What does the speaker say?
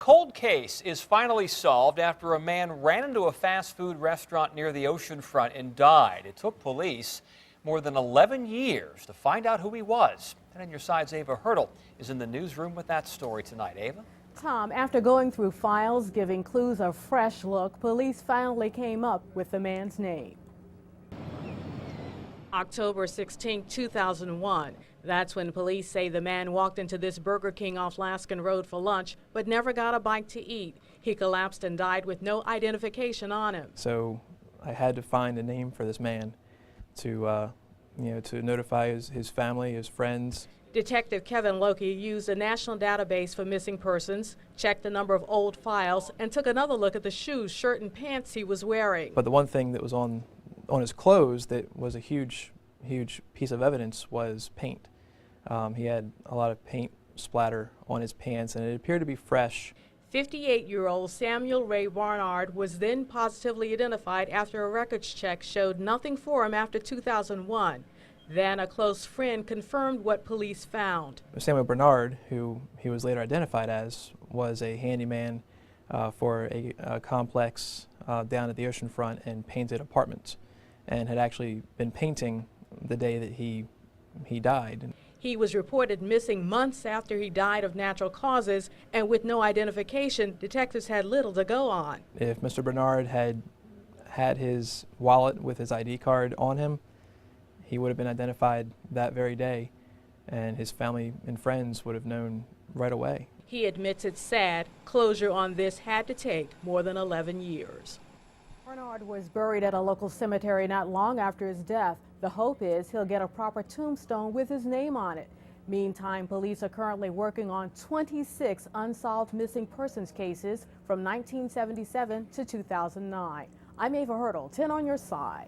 cold case is finally solved after a man ran into a fast food restaurant near the oceanfront and died. It took police more than 11 years to find out who he was. And on your side's Ava Hurdle is in the newsroom with that story tonight. Ava? Tom, after going through files giving clues a fresh look, police finally came up with the man's name. October 16, 2001. That's when police say the man walked into this Burger King off Laskin Road for lunch, but never got a bite to eat. He collapsed and died with no identification on him. So I had to find a name for this man to notify his family, his friends. Detective Kevin Loki used a national database for missing persons, checked the number of old files, and took another look at the shoes, shirt, and pants he was wearing. But the one thing that was on his clothes that was a huge piece of evidence was paint. He had a lot of paint splatter on his pants, and it appeared to be fresh. 58-year-old Samuel Ray Barnard was then positively identified after a records check showed nothing for him after 2001. Then a close friend confirmed what police found. Samuel Bernard, who he was later identified as, was a handyman for a complex down at the oceanfront and painted apartments, and had actually been painting the day that he died. He was reported missing months after he died of natural causes, and with no identification, detectives had little to go on. If Mr. Bernard had his wallet with his ID card on him, he would have been identified that very day, and his family and friends would have known right away. He admits it's sad. Closure on this had to take more than 11 years. Bernard was buried at a local cemetery not long after his death. The hope is he'll get a proper tombstone with his name on it. Meantime, police are currently working on 26 unsolved missing persons cases from 1977 to 2009. I'm Ava Hurdle, 10 on your side.